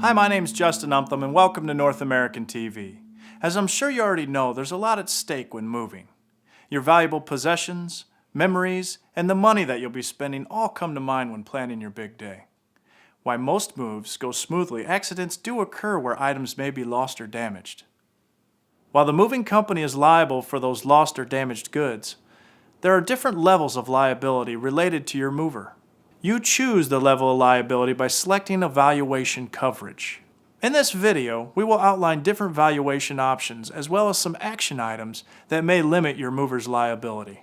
Hi, my name's Justin Umtham and welcome to North American TV. As I'm sure you already know, there's a lot at stake when moving. Your valuable possessions, memories, and the money that you'll be spending all come to mind when planning your big day. While most moves go smoothly, accidents do occur where items may be lost or damaged. While the moving company is liable for those lost or damaged goods, there are different levels of liability related to your mover. You choose the level of liability by selecting a valuation coverage. In this video, we will outline different valuation options as well as some action items that may limit your mover's liability.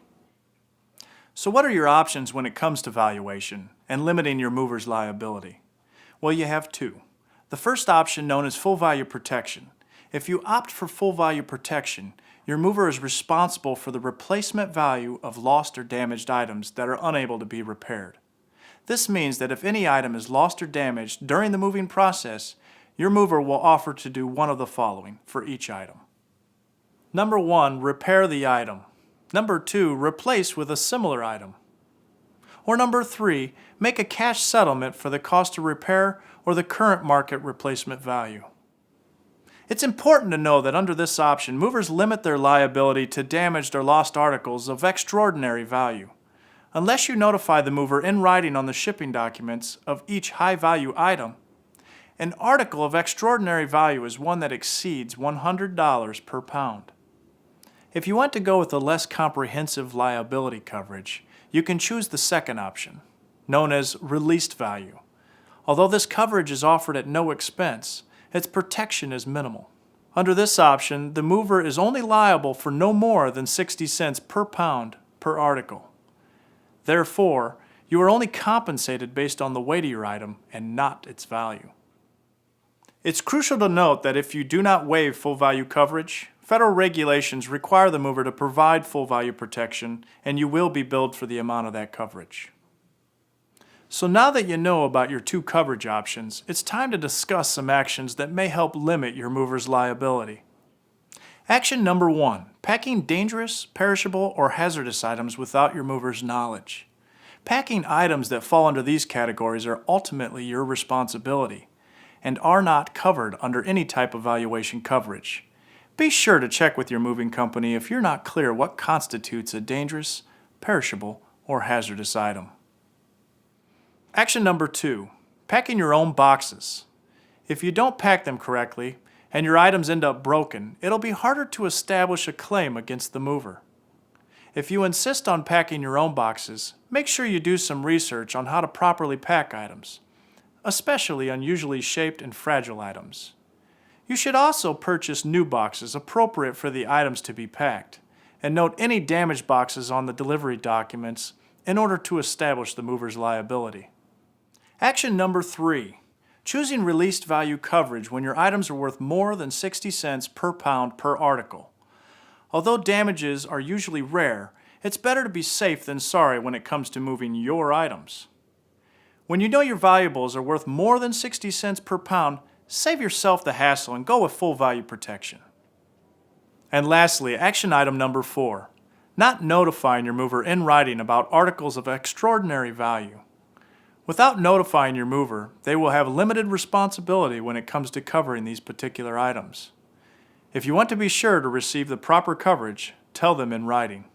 So what are your options when it comes to valuation and limiting your mover's liability? Well, you have two. The first option, known as full value protection. If you opt for full value protection, your mover is responsible for the replacement value of lost or damaged items that are unable to be repaired. This means that if any item is lost or damaged during the moving process, your mover will offer to do one of the following for each item. Number 1, repair the item. Number 2, replace with a similar item. Or number 3, make a cash settlement for the cost of repair or the current market replacement value. It's important to know that under this option, movers limit their liability to damaged or lost articles of extraordinary value. Unless you notify the mover in writing on the shipping documents of each high-value item, an article of extraordinary value is one that exceeds $100 per pound. If you want to go with a less comprehensive liability coverage, you can choose the second option, known as released value. Although this coverage is offered at no expense, its protection is minimal. Under this option, the mover is only liable for no more than 60 cents per pound per article. Therefore, you are only compensated based on the weight of your item and not its value. It's crucial to note that if you do not waive full value coverage, federal regulations require the mover to provide full value protection, and you will be billed for the amount of that coverage. So now that you know about your two coverage options, it's time to discuss some actions that may help limit your mover's liability. Action number 1, packing dangerous, perishable, or hazardous items without your mover's knowledge. Packing items that fall under these categories are ultimately your responsibility and are not covered under any type of valuation coverage. Be sure to check with your moving company if you're not clear what constitutes a dangerous, perishable, or hazardous item. Action number 2, packing your own boxes. If you don't pack them correctly and your items end up broken, it'll be harder to establish a claim against the mover. If you insist on packing your own boxes, make sure you do some research on how to properly pack items, especially unusually shaped and fragile items. You should also purchase new boxes appropriate for the items to be packed, and note any damaged boxes on the delivery documents in order to establish the mover's liability. Action number 3, choosing released value coverage when your items are worth more than 60 cents per pound per article. Although damages are usually rare, it's better to be safe than sorry when it comes to moving your items. When you know your valuables are worth more than 60 cents per pound, save yourself the hassle and go with full value protection. And lastly, action item number 4, not notifying your mover in writing about articles of extraordinary value. Without notifying your mover, they will have limited responsibility when it comes to covering these particular items. If you want to be sure to receive the proper coverage, tell them in writing.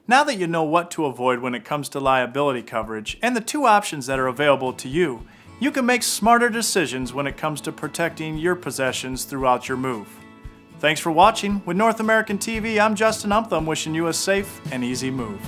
Now that you know what to avoid when it comes to liability coverage and the two options that are available to you, you can make smarter decisions when it comes to protecting your possessions throughout your move. Thanks for watching. With North American TV, I'm Justin Umtham, wishing you a safe and easy move.